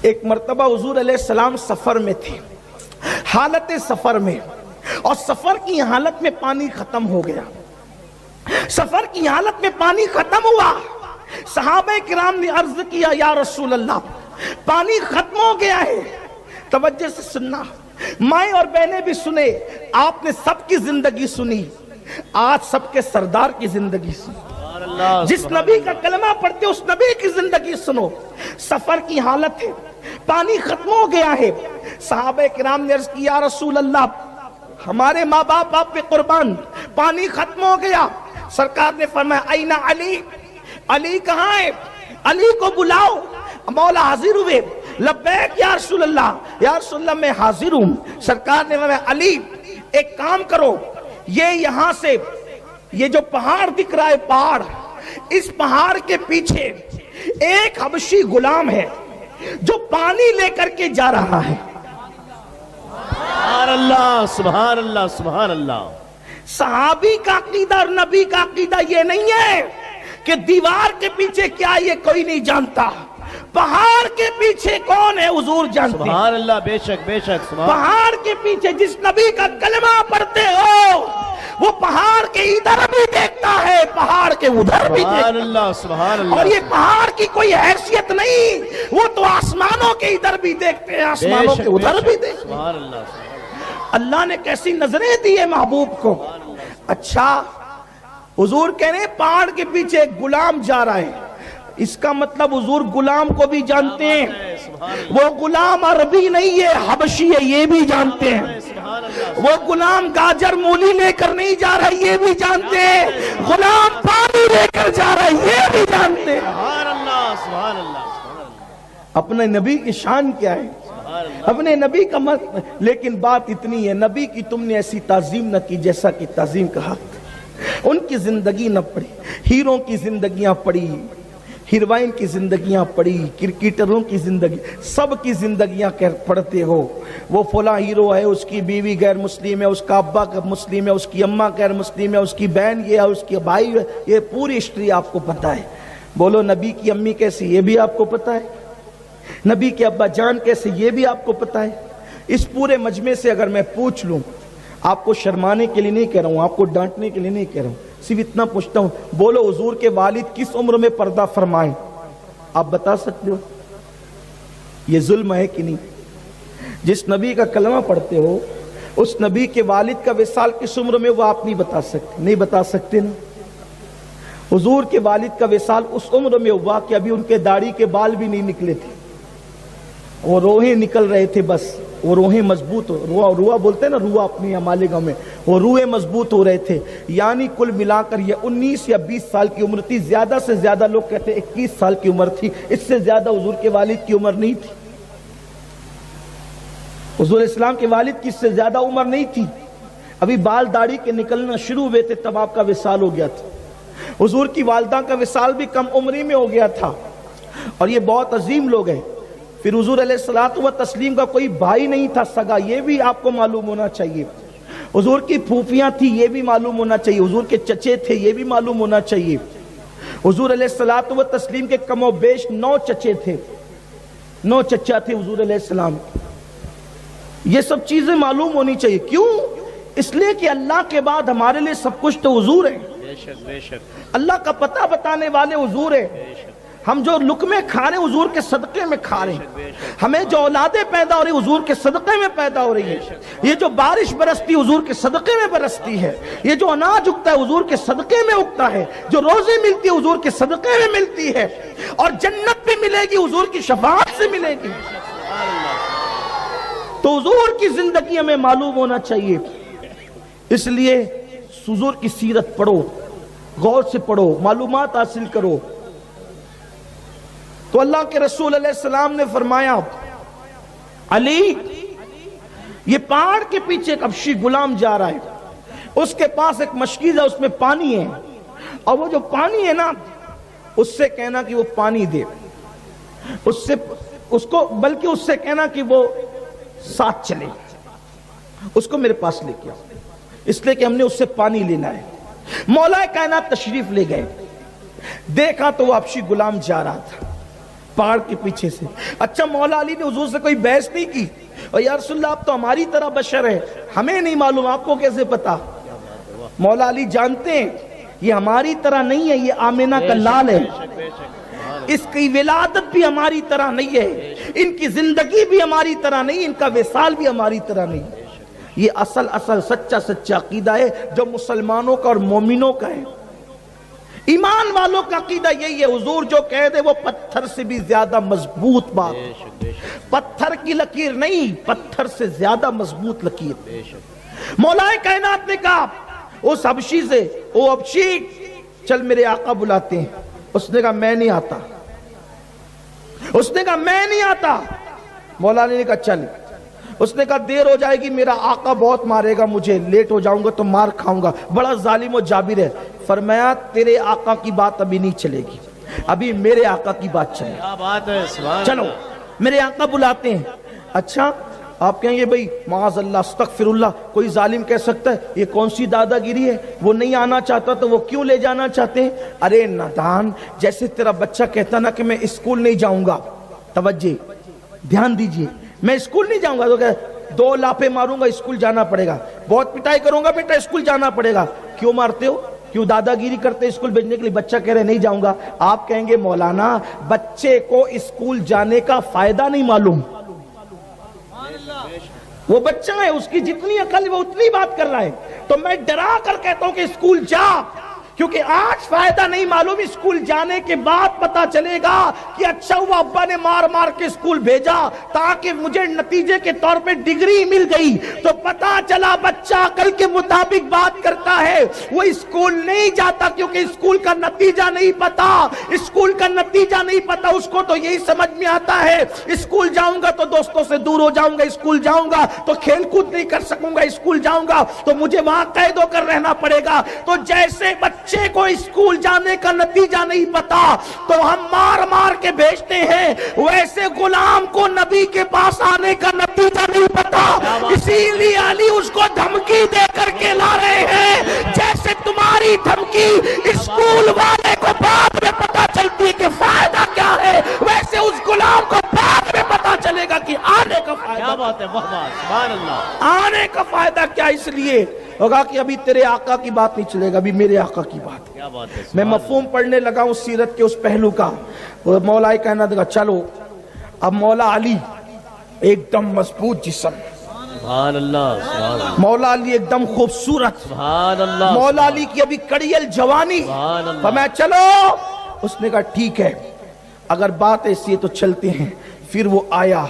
ایک مرتبہ حضور علیہ السلام سفر میں تھے، حالت سفر میں، اور سفر کی حالت میں پانی ختم ہو گیا۔ سفر کی حالت میں پانی ختم ہوا۔ صحابہ کرام نے عرض کیا یا رسول اللہ پانی ختم ہو گیا ہے۔ توجہ سے سننا، مائیں اور بہنیں بھی سنے، آپ نے سب کی زندگی سنی، آج سب کے سردار کی زندگی سنی۔ جس نبی کا کلمہ پڑھتے اس نبی کی زندگی سنو۔ سفر کی حالت ہے، پانی ختم ہو گیا ہے۔ صحابہ کرام نے عرض کیا یا رسول اللہ ہمارے ماں باپ آپ پہ قربان، پانی ختم ہو گیا۔ سرکار نے فرمایا اینا علی، علی کہاں ہے؟ علی کو بلاؤ۔ مولا حاضر ہوئے، لبیک یا رسول اللہ، یا رسول اللہ میں حاضر ہوں۔ سرکار نے فرمایا علی ایک کام کرو، یہ یہاں سے یہ جو پہاڑ دکھ رہا ہے پہاڑ، اس پہاڑ کے پیچھے ایک حبشی غلام ہے جو پانی لے کر کے جا رہا ہے۔ سبحان اللہ سبحان اللہ سبحان اللہ۔ صحابی کا عقیدہ اور نبی کا عقیدہ یہ نہیں ہے کہ دیوار کے پیچھے کیا یہ کوئی نہیں جانتا، پہاڑ کے پیچھے کون ہے حضور جانتے ہیں۔ سبحان اللہ، بے شک بے شک۔ پہاڑ کے پیچھے جس نبی کا کلمہ پڑھتے ہو وہ پہاڑ کے ادھر بھی دیکھتا ہے، پہاڑ کے ادھر بھی دیکھتا ہے۔ سبحان اللہ سبحان اللہ۔ اور یہ پہاڑ کی کوئی حیثیت نہیں، وہ تو آسمانوں کے ادھر بھی دیکھتے ہیں، آسمانوں کے ادھر بھی دیکھتے ہیں۔ سبحان اللہ۔ اللہ نے کیسی نظریں دی ہے محبوب کو۔ اچھا حضور کہہ رہے ہیں پہاڑ کے پیچھے ایک غلام جا رہا ہے، اس کا مطلب حضور غلام کو بھی جانتے ہیں، وہ غلام عربی نہیں ہے حبشی ہے، یہ بھی جانتے ہیں۔ وہ غلام گاجر مولی لے کر نہیں جا رہا ہے، یہ بھی جانتے ہیں۔ غلام پانی لے کر جا رہا ہے، یہ بھی جانتے ہیں۔ سبحان اللہ سبحان اللہ۔ اپنے نبی کی شان کیا ہے، اپنے نبی کا لیکن بات اتنی ہے، نبی کی تم نے ایسی تعظیم نہ کی جیسا کہ تعظیم کا حق، ان کی زندگی نہ پڑھی، ہیروں کی زندگیاں پڑھی، ہیروائن کی زندگیاں پڑھی، کرکٹروں کی زندگی، سب کی زندگیاں پڑھتے ہو۔ وہ فلاں ہیرو ہے، اس کی بیوی غیر مسلم ہے، اس کا ابا مسلم ہے، اس کی اماں غیر مسلم ہے، اس کی بہن یہ ہے، اس کی بھائی ہے، یہ پوری ہسٹری آپ کو پتہ ہے۔ بولو نبی کی امی کیسی، یہ بھی آپ کو پتہ ہے۔ نبی کے ابا جان کیسے، یہ بھی آپ کو پتہ ہے۔ اس پورے مجمع سے اگر میں پوچھ لوں، آپ کو شرمانے کے لیے نہیں کہہ رہا ہوں، آپ کو ڈانٹنے کے لیے نہیں کہہ رہا ہوں، صرف اتنا پوچھتا ہوں، بولو حضور کے والد کس عمر میں پردہ فرمائیں؟ آپ بتا سکتے ہو؟ یہ ظلم ہے کہ نہیں؟ جس نبی کا کلمہ پڑھتے ہو اس نبی کے والد کا وصال کس عمر میں وہ آپ نہیں بتا سکتے، نہیں بتا سکتے نا۔ حضور کے والد کا وصال اس عمر میں ہوا کہ ابھی ان کے داڑھی کے بال بھی نہیں نکلے تھے، وہ روحیں نکل رہے تھے، بس وہ روحیں مضبوط روح بولتے ہیں نا، روح اپنی مالگا میں، وہ روحیں مضبوط ہو رہے تھے۔ یعنی کل ملا کر یہ 19 یا 20 سال کی عمر تھی، زیادہ سے زیادہ لوگ کہتے ہیں 21 سال کی عمر تھی، اس سے زیادہ حضور کے والد کی عمر نہیں تھی۔ حضور اسلام کے والد کی اس سے زیادہ عمر نہیں تھی، ابھی بال داڑھی کے نکلنا شروع ہوئے تھے تب آپ کا وصال ہو گیا تھا۔ حضور کی والدہ کا وصال بھی کم عمری میں ہو گیا تھا، اور یہ بہت عظیم لوگ ہیں۔ پھر حضور علیہ الصلوۃ والتسلیم کا کوئی بھائی نہیں تھا سگا، یہ بھی آپ کو معلوم ہونا چاہیے۔ حضور کی پھوپھیاں تھی، یہ بھی معلوم ہونا چاہیے۔ حضور کے چچے تھے، یہ بھی معلوم ہونا چاہیے۔ حضور علیہ الصلوۃ والتسلیم کے کم و بیش 9 چچے تھے، 9 چچا تھے حضور علیہ السلام۔ یہ سب چیزیں معلوم ہونی چاہیے۔ کیوں؟ اس لیے کہ اللہ کے بعد ہمارے لیے سب کچھ تو حضور ہے، بے شک۔ اللہ کا پتہ بتانے والے حضور ہے۔ ہم جو لقمے کھا رہے ہیں حضور کے صدقے میں کھا رہے ہیں، ہمیں جو اولادیں پیدا ہو رہی ہیں حضور کے صدقے میں پیدا ہو رہی ہیں، یہ جو بارش برستی حضور کے صدقے میں برستی ہے، یہ جو اناج اگتا ہے حضور کے صدقے میں اگتا ہے، جو روزی ملتی ہے حضور کے صدقے میں ملتی ہے، اور جنت بھی ملے گی حضور کی شفاعت سے ملے گی۔ تو حضور کی زندگی ہمیں معلوم ہونا چاہیے، اس لیے حضور کی سیرت پڑھو، غور سے پڑھو، معلومات حاصل کرو۔ تو اللہ کے رسول علیہ السلام نے فرمایا علی یہ پہاڑ کے پیچھے ایک حبشی غلام جا رہا ہے، اس کے پاس ایک مشکیزہ، اس میں پانی ہے، اور وہ جو پانی ہے نا اس سے کہنا کہ وہ پانی دے، اس کو بلکہ اس سے کہنا کہ وہ ساتھ چلے، اس کو میرے پاس لے کے آؤ، اس لیے کہ ہم نے اس سے پانی لینا ہے۔ مولا کائنات تشریف لے گئے، دیکھا تو وہ حبشی غلام جا رہا تھا، پہاڑ کے پیچھے سے. اچھا مولا علی نے حضور سے کوئی بحث نہیں کی اور یا رسول اللہ آپ تو ہماری طرح بشر ہے, ہمیں نہیں معلوم, آپ کو کیسے پتا؟ مولا علی جانتے ہیں یہ ہماری طرح نہیں ہے, یہ آمینہ کا لال ہے, اس کی ولادت بھی ہماری طرح نہیں ہے, ان کی زندگی بھی ہماری طرح نہیں, ان کا وصال بھی ہماری طرح نہیں. یہ اصل سچا عقیدہ ہے جو مسلمانوں کا اور مومنوں کا ہے. ایمان والوں کا عقیدہ یہی ہے, حضور جو کہہ دے وہ پتھر سے بھی زیادہ مضبوط بات, پتھر کی لکیر نہیں, پتھر سے زیادہ مضبوط لکیر. مولا کائنات نے کہا اس حبشی سے, او حبشی چل میرے آقا بلاتے ہیں. اس نے کہا میں نہیں آتا, اس نے کہا میں نہیں آتا. مولا علی نے کہا چل. اس نے کہا دیر ہو جائے گی, میرا آقا بہت مارے گا مجھے, لیٹ ہو جاؤں گا تو مار کھاؤں گا, بڑا ظالم و جابر ہے. فرمایا تیرے آقا کی بات ابھی نہیں چلے گی, ابھی میرے آقا کی بات چلے گی. کیا بات ہے, سبحان چلو میرے آقا بلاتے ہیں. اچھا آپ کہیں گے بھئی معاذ اللہ استغفر اللہ, کوئی ظالم کہہ سکتا ہے یہ کون سی دادا گیری ہے, وہ نہیں آنا چاہتا تو وہ کیوں لے جانا چاہتے ہیں؟ ارے نادان, جیسے تیرا بچہ کہتا نا کہ میں اسکول نہیں جاؤں گا, توجہ دھیان دیجئے, میں اسکول نہیں جاؤں گا, تو کہ 2 لاپے ماروں گا اسکول جانا پڑے گا, بہت پٹائی کروں گا بیٹا اسکول جانا پڑے گا. کیوں مارتے ہو, کیوں دادا گیری کرتے اسکول بھیجنے کے لیے؟ بچہ کہہ رہے نہیں جاؤں گا. آپ کہیں گے مولانا بچے کو اسکول جانے کا فائدہ نہیں معلوم, وہ بچہ ہے, اس کی جتنی عقل ہے وہ اتنی بات کر رہا ہے. تو میں ڈرا کر کہتا ہوں کہ اسکول جا, کیونکہ آج فائدہ نہیں معلوم, اسکول جانے کے بعد پتا چلے گا کہ اچھا ہوا ابا نے مار مار کے اسکول بھیجا تاکہ مجھے نتیجے کے طور پہ ڈگری مل گئی. تو پتا چلا بچہ عقل کے مطابق بات کرتا ہے, وہ اسکول نہیں جاتا کیونکہ اسکول کا نتیجہ نہیں پتا, اسکول کا نتیجہ نہیں پتا. اس کو تو یہی سمجھ میں آتا ہے اسکول جاؤں گا تو دوستوں سے دور ہو جاؤں گا, اسکول جاؤں گا تو کھیل کود نہیں کر سکوں گا, اسکول جاؤں گا تو مجھے وہاں قید ہو کر رہنا پڑے گا. تو جیسے بچے کو اسکول جانے کا نتیجہ نہیں پتا تو ہم مار مار کے بھیجتے ہیں, ویسے غلام کو نبی کے پاس آنے کا نتیجہ نہیں پتا, اسی لیے علی اس کو دھمکی دے کر کے لا رہے ہیں. جیسے تمہاری دھمکی اسکول والے کو بعد میں پتا چلتی ہے کہ فائدہ کیا ہے, ویسے اس غلام کو بعد میں پتا چلے گا کہ آنے کا فائدہ. کیا بات ہے, سبحان اللہ, آنے کا فائدہ کیا, اس لیے ہوگا کہ ابھی تیرے آقا کی بات نہیں چلے گا, ابھی میرے آقا کی بات. کیا بات ہے. میں مفہوم پڑھنے لگا ہوں سیرت کے اس پہلو کا. مولا کائنات کا چلو, اب مولا علی ایک دم مضبوط جسم, سبحان اللہ, سبحان اللہ, مولا علی ایک دم خوبصورت, سبحان اللہ, مولا علی کی ابھی کڑیل جوانی. سبحان اللہ. فرمایا چلو, اس نے کہا ٹھیک ہے اگر بات ایسی ہے تو چلتے ہیں. پھر وہ آیا,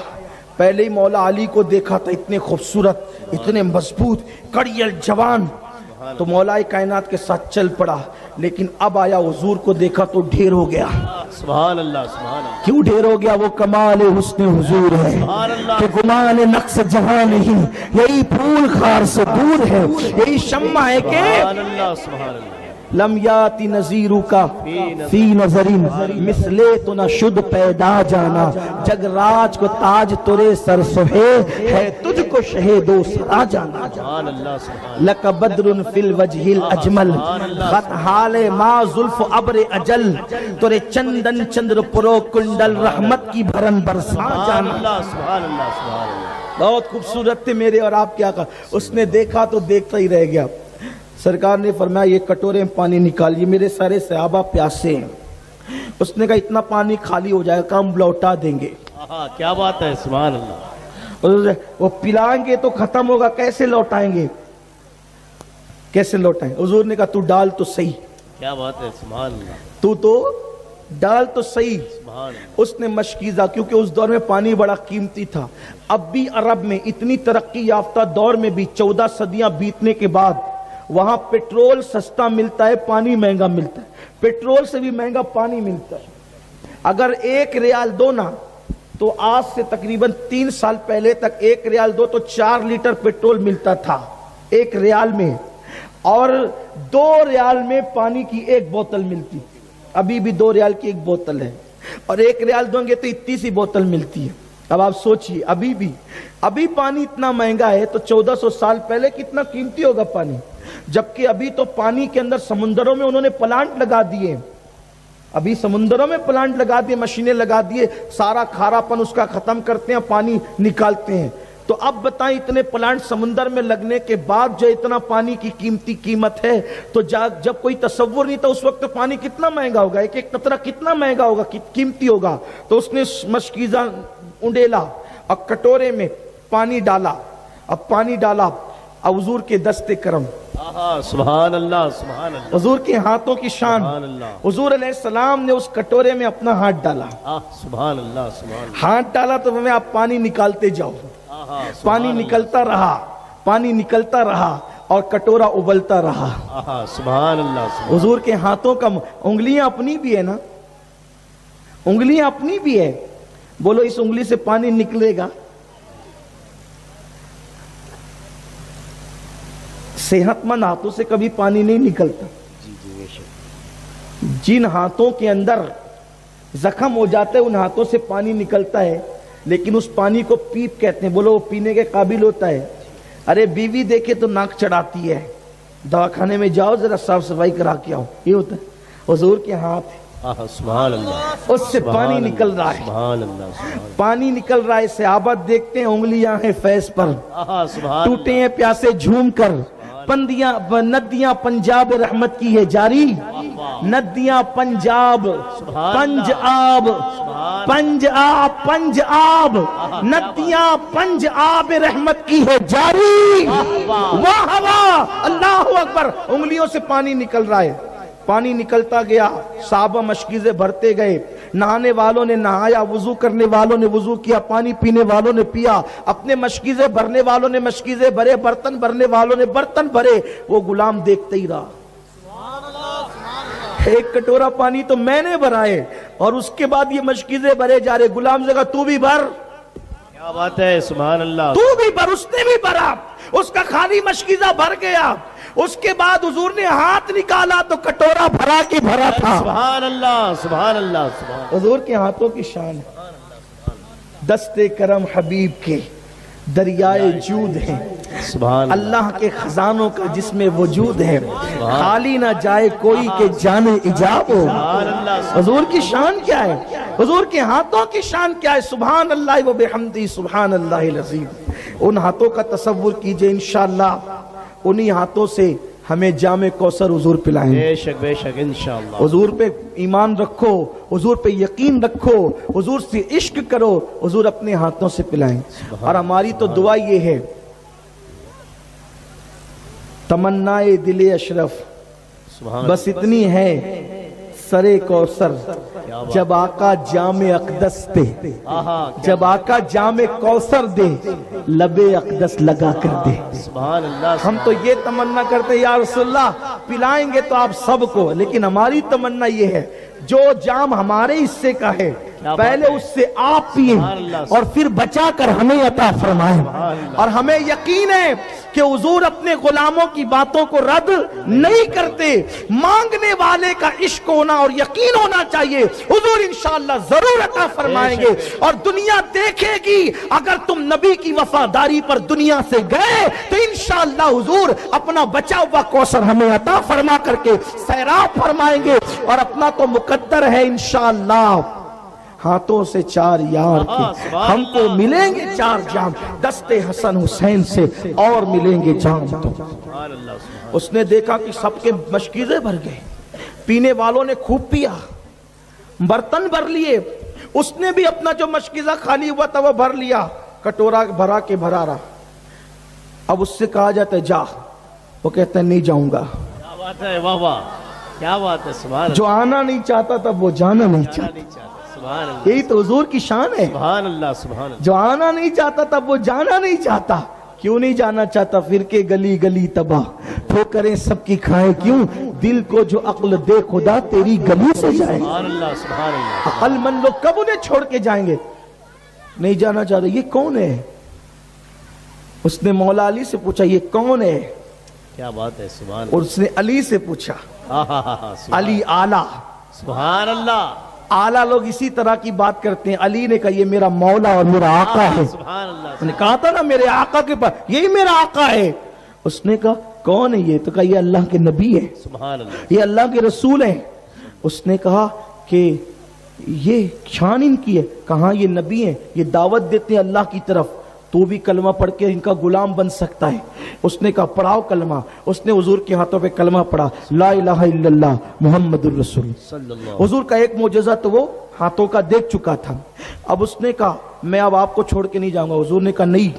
پہلے ہی مولا علی کو دیکھا تھا اتنے خوبصورت, اتنے مضبوط, کڑیل جوان, تو مولا کائنات کے ساتھ چل پڑا. لیکن اب آیا حضور کو دیکھا تو ڈھیر ہو گیا. سبحان اللہ, سبحان اللہ, کیوں ڈھیر ہو گیا؟ وہ کمال حسن حضور ہے سبحان اللہ, کہ گمان نقص جہاں نہیں, یہی پھول خار سے دور ہے, یہی شمع ہے کہ سبحان اللہ, سبحان اللہ, لم یاتی نظیرو کا فی نظرین مثلے تو نہ شد پیدا جانا, جگ راج کو تاج ترے سر سہے ہے تجھ کو شہید و سرا جانا. سبحان اللہ, سبحان لک بدر فی الوجہ الاجمل خط حال ما زلف ابر اجل, ترے چندن چندر پرو کنڈل رحمت کی بھرن برسا جانا. اللہ, سبحان اللہ, سبحان اللہ. بہت خوبصورت تھے میرے اور آپ کیا کہا. اس نے دیکھا تو دیکھتا ہی رہ گیا. سرکار نے فرمایا یہ کٹورے میں پانی نکالیے, میرے سارے صحابہ پیاسے ہیں. اس نے کہا اتنا پانی خالی ہو جائے گا, ہم لوٹا دیں گے. کیا بات ہے, سبحان اللہ. وہ پلائیں گے تو ختم ہوگا, کیسے لوٹائیں گے, کیسے لوٹائیں؟ حضور نے کہا تو ڈال تو صحیح. کیا بات ہے, سبحان اللہ, تو ڈال تو صحیح. سبحان اللہ. اس نے مشکیزہ, کیونکہ اس دور میں پانی بڑا قیمتی تھا. اب بھی عرب میں اتنی ترقی یافتہ دور میں بھی 14 صدیاں بیتنے کے بعد وہاں پیٹرول سستا ملتا ہے, پانی مہنگا ملتا ہے. پیٹرول سے بھی مہنگا پانی ملتا ہے. اگر 1 ریال دو نا تو آج سے تقریباً 3 سال پہلے تک 1 ریال دو تو 4 لیٹر پیٹرول ملتا تھا 1 ریال میں, اور 2 ریال میں پانی کی 1 بوتل ملتی. ابھی بھی 2 ریال کی 1 بوتل ہے, اور 1 ریال دوں گے تو اتنی سی بوتل ملتی ہے. اب آپ سوچئے ابھی پانی اتنا مہنگا ہے تو 1400 سال پہلے کتنا قیمتی ہوگا پانی. جبکہ ابھی تو پانی کے اندر سمندروں میں انہوں نے پلانٹ لگا دیے. ابھی سمندروں میں پلانٹ لگا دیے, مشینیں لگا دیے, سارا کھاراپن اس کا ختم کرتے ہیں, پانی نکالتے ہیں. تو اب بتائیں اتنے پلانٹ سمندر میں لگنے کے بعد جو اتنا پانی کی قیمت ہے, تو جب کوئی تصور نہیں تھا اس وقت تو پانی کتنا مہنگا ہوگا, ایک ایک قطرہ کتنا مہنگا ہوگا, قیمتی ہوگا. تو اس نے مشکیزہ اونڈیلا اور کٹورے میں پانی ڈالا. اب پانی ڈالا, اب حضور کے دست کرم, سبحان اللہ سبحان اللہ, حضور کے ہاتھوں کی شان, سبحان اللہ, حضور علیہ السلام نے اس کٹورے میں اپنا ہاتھ ڈالا. سبحان اللہ سبحان اللہ, ہاتھ ڈالا تو میں آپ پانی نکالتے جاؤ, پانی نکلتا رہا, پانی نکلتا رہا اور کٹورا ابلتا رہا. سبحان اللہ. حضور کے ہاتھوں کا, انگلیاں اپنی بھی ہے نا, انگلیاں اپنی بھی ہے. بولو اس انگلی سے پانی نکلے گا؟ صحت مند ہاتھوں سے کبھی پانی نہیں نکلتا. جن ہاتھوں کے اندر زخم ہو جاتا ہے ان ہاتھوں سے پانی نکلتا ہے, لیکن اس پانی کو پیپ کہتے ہیں. بولو وہ پینے کے قابل ہوتا ہے؟ ارے بیوی دیکھے تو ناک چڑھاتی ہے, دواخانے میں جاؤ ذرا صاف صفائی کرا کے آؤ, یہ ہوتا ہے. حضور کے ہاتھ سبحان اللہ, اس سے پانی نکل رہا ہے, سبحان اللہ, پانی نکل رہا ہے. صحابت دیکھتے ہیں انگلیاں ہیں فیض پر, ٹوٹے ہیں پیاسے جھوم کر, ندیاں پنجاب رحمت کی ہے جاری, ندیاں پنجاب, پنج آب, پنج آب, پنج آب, ندیاں پنج آب رحمت کی ہے جاری. واہ واہ, اللہ اکبر. انگلیوں سے پانی نکل رہا ہے, پانی نکلتا گیا. صحابہ مشکیزیں بھرتے گئے, نہانے والوں نے نہایا, وضو کرنے والوں نے وضو کیا, پانی پینے والوں نے پیا, اپنے مشکیزیں بھرنے والوں نے مشکیزیں بھرے, برتن بھرنے والوں نے برتن بھرے. وہ غلام دیکھتے ہی رہا. ایک کٹورا پانی تو میں نے بھرائے اور اس کے بعد یہ مشکیزیں بھرے جا رہے. غلام سے کہا تو بھی بھر. کیا بات ہے, سبحان اللہ. تو بھی بھر. اس نے بھی بھرا, اس کا خالی مشکیزہ بھر گیا. اس کے بعد حضور نے ہاتھ نکالا تو کٹورا بھرا کے بھرا تھا. سبحان اللہ سبحان اللہ سبحان. حضور کے ہاتھوں کی شان ہے. دست کرم حبیب کے دریائے جود ہیں, سبحان اللہ کے خزانوں کا جس میں وجود ہے, خالی نہ جائے کوئی کہ جانے ایجاب ہو. حضور کی شان کیا ہے, حضور کے ہاتھوں کی شان کیا ہے. سبحان اللہ و بحمدہ سبحان اللہ العظیم. ان ہاتھوں کا تصور کیجئے, انشاءاللہ انہی ہاتھوں سے ہمیں جام کوثر حضور پلائیں. بے شک بے شک انشاءاللہ. حضور پہ ایمان رکھو, حضور پہ یقین رکھو, حضور سے عشق کرو, حضور اپنے ہاتھوں سے پلائیں. اور ہماری تو دعا یہ ہے, تمنائے دل اشرف بس اتنی ہے, سرے کوثر جب آقا جام اقدس دے, جب آقا جام کوثر دے, لب اقدس لگا کر دے. سبحان اللہ. ہم تو یہ تمنا کرتے ہیں یا رسول اللہ پلائیں گے تو آپ سب کو, لیکن ہماری تمنا یہ ہے جو جام ہمارے حصے کا ہے پہلے اس سے آپ پیئیں اور پھر بچا کر ہمیں عطا فرمائیں. اور ہمیں یقین ہے کہ حضور اپنے غلاموں کی باتوں کو رد نہیں کرتے. مانگنے والے کا عشق ہونا اور یقین ہونا چاہیے. حضور انشاءاللہ ضرور عطا فرمائیں گے. اور دنیا دیکھے گی اگر تم نبی کی وفاداری پر دنیا سے گئے تو انشاءاللہ حضور اپنا بچا ہوا کوثر ہمیں عطا فرما کر کے سیراب فرمائیں گے. اور اپنا تو مقدر ہے انشاءاللہ ہاتھوں سے چار یار کے ہم کو ملیں گے چار جام, دست حسن حسین سے اور ملیں گے جام. تو اس نے دیکھا کہ سب کے مشکیزیں بھر گئے, پینے والوں نے خوب پیا, برتن بھر لیے, اس نے بھی اپنا جو مشکیزہ خالی ہوا تھا وہ بھر لیا, کٹورا بھرا کے بھرا رہا. اب اس سے کہا جاتا ہے جا, وہ کہتا ہے نہیں جاؤں گا. کیا بات ہے, واہ واہ, کیا بات ہے. سبحان جو آنا نہیں چاہتا تھا وہ جانا نہیں چاہتا. یہی تو حضور کی شان ہے. سبحان اللہ سبحان اللہ. جو آنا نہیں چاہتا تھا وہ جانا نہیں چاہتا. کیوں نہیں جانا چاہتا؟ پھر کے گلی گلی تباہ, ٹھوکریں سب کی کھائیں کیوں, دل کو جو عقل دے خدا تیری گلی سے جائے. سبحان اللہ سبحان اللہ. عقل مند لوگ کب انہیں چھوڑ کے جائیں گے؟ نہیں جانا چاہتا. یہ کون ہے؟ اس نے مولا علی سے پوچھا یہ کون ہے؟ کیا بات ہے. سبحان اللہ. اور اس نے علی سے پوچھا, علی آلہ. سبحان اللہ. آلہ لوگ اسی طرح کی بات کرتے ہیں. علی نے کہا یہ میرا مولا اور میرا آقا ہے. سبحان اللہ. نے کہا تھا نا میرے آقا کے پاس, یہی میرا آقا ہے. اس نے کہا کون ہے یہ؟ تو کہا یہ اللہ کے نبی ہے, سبحان اللہ. یہ اللہ کے رسول ہیں. اس نے کہا کہ یہ شان ان کی ہے، کہاں یہ نبی ہیں، یہ دعوت دیتے ہیں اللہ کی طرف، تو بھی کلمہ پڑھ کے ان کا غلام بن سکتا ہے۔ اس نے کہا پڑھاؤ کلمہ، اس نے حضور کے ہاتھوں پہ کلمہ پڑھا، لا الہ الا اللہ محمد الرسول صلی اللہ حضور کا ایک معجزہ تو وہ ہاتھوں کا دیکھ چکا تھا۔ اب اس نے کہا میں اب آپ کو چھوڑ کے نہیں جاؤں گا۔ حضور نے کہا نہیں،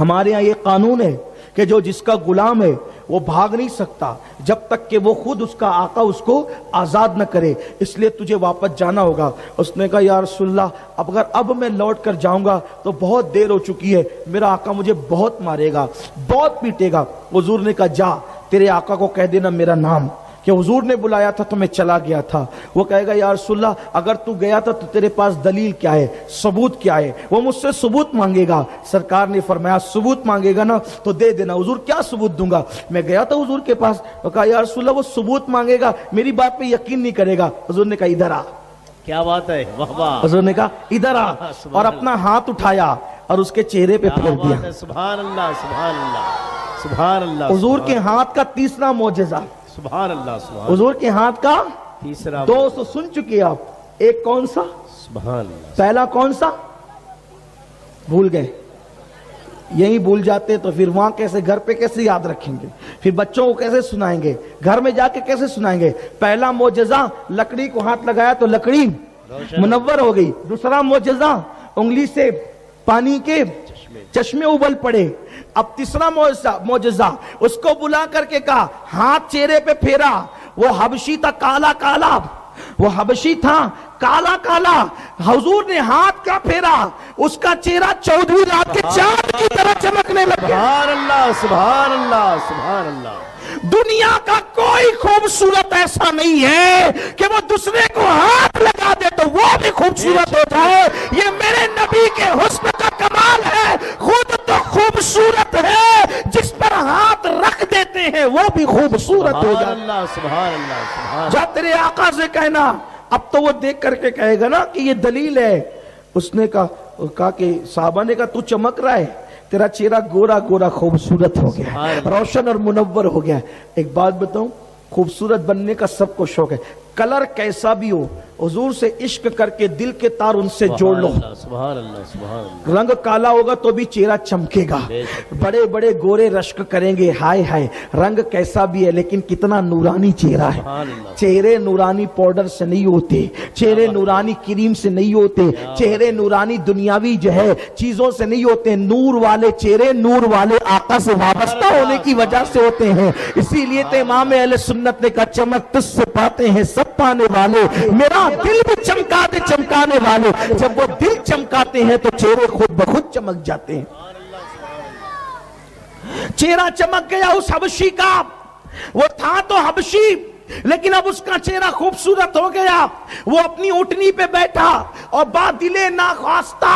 ہمارے یہاں یہ قانون ہے کہ جو جس کا غلام ہے وہ بھاگ نہیں سکتا جب تک کہ وہ خود اس کا آقا اس کو آزاد نہ کرے، اس لیے تجھے واپس جانا ہوگا۔ اس نے کہا یا رسول اللہ اگر اب میں لوٹ کر جاؤں گا تو بہت دیر ہو چکی ہے، میرا آقا مجھے بہت مارے گا، بہت پیٹے گا۔ حضور نے کہا جا تیرے آقا کو کہہ دینا میرا نام کہ حضور نے بلایا تھا تو میں چلا گیا تھا۔ وہ کہے گا یا رسول اللہ اگر تو گیا تھا تو تیرے پاس دلیل کیا ہے، ثبوت کیا ہے؟ وہ مجھ سے ثبوت مانگے گا۔ سرکار نے فرمایا ثبوت مانگے گا نا تو دے دینا۔ حضور کیا ثبوت دوں گا؟ میں گیا تھا حضور کے پاس، وہ کہا یا رسول اللہ وہ ثبوت مانگے گا، میری بات پہ یقین نہیں کرے گا۔ حضور نے کہا ادھر آ۔ کیا بات ہے، واہ واہ، حضور نے کہا ادھر آ، اور اپنا ہاتھ اٹھایا اور اس کے چہرے پہ پھیر کیا دیا۔ بات ہے، سبحان اللہ سبحان اللہ سبحان اللہ، حضور کے ہاتھ کا تیسرا معجزہ، سبحان اللہ سبحان حضور کے ہاتھ کا تیسرا، دو سو سن چکے آپ، ایک کون سا؟ سبحان اللہ، پہلا کون سا؟ بھول گئے، یہی بھول جاتے تو پھر وہاں کیسے، گھر پہ کیسے یاد رکھیں گے، پھر بچوں کو کیسے سنائیں گے، گھر میں جا کے کیسے سنائیں گے؟ پہلا معجزہ لکڑی کو ہاتھ لگایا تو لکڑی منور ہو گئی۔ دوسرا معجزہ انگلی سے پانی کے چشمے ابل پڑے۔ اب تیسرا معجزہ اس کو بلا کر کے کہا ہاتھ چہرے پہ پھیرا، وہ حبشی تھا کالا کالا، وہ حبشی تھا کالا کالا، حضور نے ہاتھ کا پھیرا، اس کا چہرہ 14ویں رات کے چاند کی طرح چمکنے لگا۔ سبحان اللہ سبحان اللہ سبحان اللہ۔ دنیا کا کوئی خوبصورت ایسا نہیں ہے کہ وہ دوسرے کو ہاتھ لگا دے تو وہ بھی خوبصورت ہو جائے، یہ میرے نبی کے حسن کا کمال ہے۔ خود تو خوبصورت ہے، جس پر ہاتھ رکھ دیتے ہیں وہ بھی خوبصورت ہو سبحان جائے۔ اللہ سبحان اللہ سبحان جا تیرے آقا سے کہنا، اب تو وہ دیکھ کر کے کہے گا نا کہ یہ دلیل ہے۔ اس نے کہا کہ صحابہ نے کہا تو چمک رہا ہے، تیرا چہرہ گورا گورا خوبصورت ہو گیا، روشن اور منور ہو گیا۔ ایک بات بتاؤں، خوبصورت بننے کا سب کو شوق ہے، کلر کیسا بھی ہو، حضور سے عشق کر کے دل کے تار ان سے جوڑ لو۔ سبحان اللہ سبحان اللہ، رنگ کالا ہوگا تو بھی چہرہ چمکے گا، بڑے بڑے گورے رشک کریں گے، ہائے ہائے رنگ کیسا بھی ہے لیکن کتنا نورانی چہرہ ہے۔ سبحان اللہ، چہرے نورانی پاؤڈر سے نہیں ہوتے، چہرے نورانی کریم سے نہیں ہوتے، چہرے نورانی دنیاوی جو ہے چیزوں سے نہیں ہوتے، نور والے چہرے نور والے آقا سے وابستہ ہونے کی وجہ سے ہوتے ہیں۔ اسی لیے تو امام اہل سنت نے کہا چمک تجھ سے پاتے ہیں سب پانے والے، میرا دل بھی چمکا دے چمکانے والے۔ جب وہ دل چمکاتے ہیں تو چہرے خود بخود چمک جاتے ہیں۔ چہرہ چمک گیا اس حبشی کا، وہ تھا تو حبشی لیکن اب اس کا چہرہ خوبصورت ہو گیا۔ وہ اپنی اونٹنی پہ بیٹھا اور بادل ناخواستہ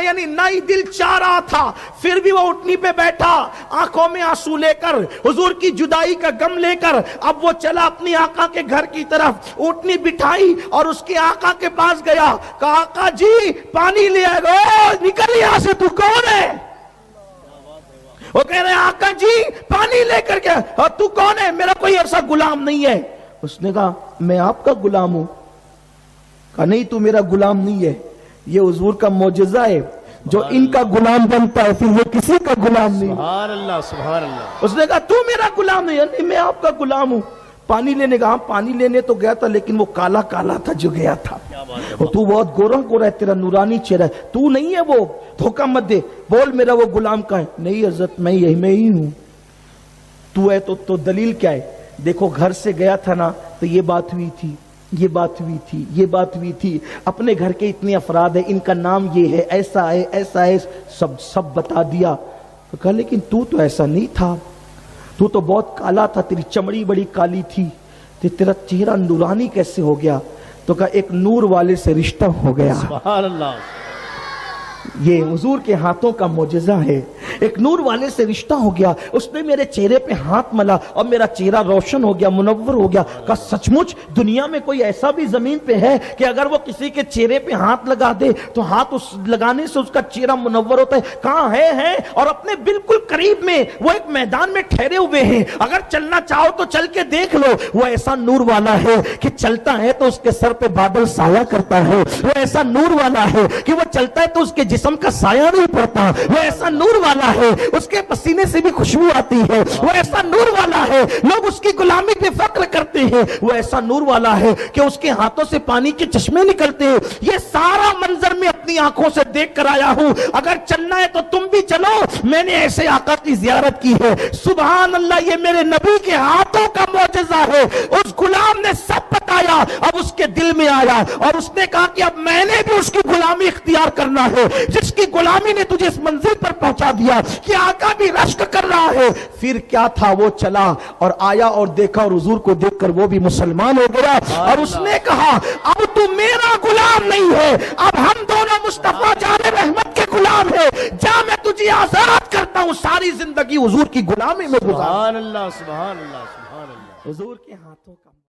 یعنی نئی دل چاہ رہا تھا، پھر بھی وہ اونٹنی پہ بیٹھا، آنکھوں میں آنسو لے کر، حضور کی جدائی کا غم لے کر۔ اب وہ چلا اپنی آقا کے گھر کی طرف، اونٹنی بٹھائی اور اس کے آقا کے پاس گیا، کہا آقا جی پانی لے آئے گا۔ نکل یہاں سے، تو کون ہے؟ وہ کہہ رہے ہیں آقا جی پانی لے کر کے، اور تو کون ہے؟ میرا کوئی ایسا غلام نہیں ہے۔ اس نے کہا میں آپ کا غلام ہوں۔ کہا نہیں تو میرا غلام نہیں ہے، یہ حضور کا معجزہ ہے، جو ان کا غلام بنتا ہے پھر وہ کسی کا غلام نہیں۔ سبحان اللہ سبحان اللہ، اس نے کہا تو میرا غلام نہیں ہے، نہیں میں آپ کا غلام ہوں۔ پانی لینے کا، پانی لینے تو گیا تھا لیکن وہ کالا کالا تھا جو گیا تھا، تو بہت گورا گورا ہے، تیرا نورانی چہرہ ہے، تو نہیں ہے وہ، دھوکہ مت دے، بول میرا وہ غلام کہاں ہے؟ نہیں حضرت میں ہی ہوں۔ تو ہے تو دلیل کیا ہے؟ دیکھو گھر سے گیا تھا نا تو یہ بات ہوئی تھی، یہ بات ہوئی تھی، یہ بات ہوئی تھی، اپنے گھر کے اتنے افراد ہیں، ان کا نام یہ ہے، ایسا ہے ایسا ہے، سب بتا دیا۔ تو کہا لیکن تو ایسا نہیں تھا، تو بہت کالا تھا، تیری چمڑی بڑی کالی تھی، تیرا چہرہ نورانی کیسے ہو گیا؟ تو کہا ایک نور والے سے رشتہ ہو گیا۔ سبحان اللہ، یہ حضور کے ہاتھوں کا معجزہ ہے۔ ایک نور والے سے رشتہ ہو گیا، اس نے میرے چہرے پہ ہاتھ ملا اور میرا چہرہ روشن ہو گیا، منور ہو گیا۔ کہا سچ مچ دنیا میں کوئی ایسا بھی زمین پہ ہے کہ اگر وہ کسی کے چہرے پہ ہاتھ لگا دے تو ہاتھ اس لگانے سے اس کا چہرہ منور ہوتا ہے؟ کہاں ہے اور اپنے بالکل قریب میں وہ ایک میدان میں ٹھہرے ہوئے ہیں، اگر چلنا چاہو تو چل کے دیکھ لو۔ وہ ایسا نور والا ہے کہ چلتا ہے تو اس کے سر پہ بادل سایہ کرتا ہے، وہ ایسا نور والا ہے کہ وہ چلتا ہے تو اس کے جسم کا سایہ نہیں پڑتا، وہ ایسا نور والا ہے اس کے پسینے سے بھی خوشبو آتی ہے، وہ ایسا نور والا ہے لوگ اس کی غلامی پہ فخر کرتے ہیں، وہ ایسا نور والا ہے کہ اس کے ہاتھوں سے پانی کے چشمے نکلتے ہیں۔ یہ سارا منظر میں اپنی آنکھوں سے دیکھ کر آیا ہوں، اگر چلنا ہے تو تم بھی چلو۔ میں نے ایسے آقا کی زیارت کی ہے، سبحان اللہ، یہ میرے نبی کے ہاتھوں کا معجزہ ہے۔ اس غلام نے سب بتایا، اب اس کے دل میں آیا اور اس نے کہا کہ اب میں نے بھی اس کی غلامی اختیار کرنا ہے، جس کی غلامی نے تجھے اس منزل پر پہنچا دیا کہ آقا بھی رشک کر رہا ہے۔ پھر کیا تھا، وہ چلا اور آیا اور دیکھا اور حضور کو دیکھ کر وہ بھی مسلمان ہو گیا، اور اس نے کہا اب تو میرا غلام نہیں ہے، اب ہم دونوں مصطفیٰ جان رحمت کے غلام ہیں، جا میں تجھے آزاد کرتا ہوں۔ ساری زندگی حضور کی غلامی میں گزار۔ سبحان اللہ، سبحان اللہ، سبحان اللہ۔ حضور کے ہاتھوں کا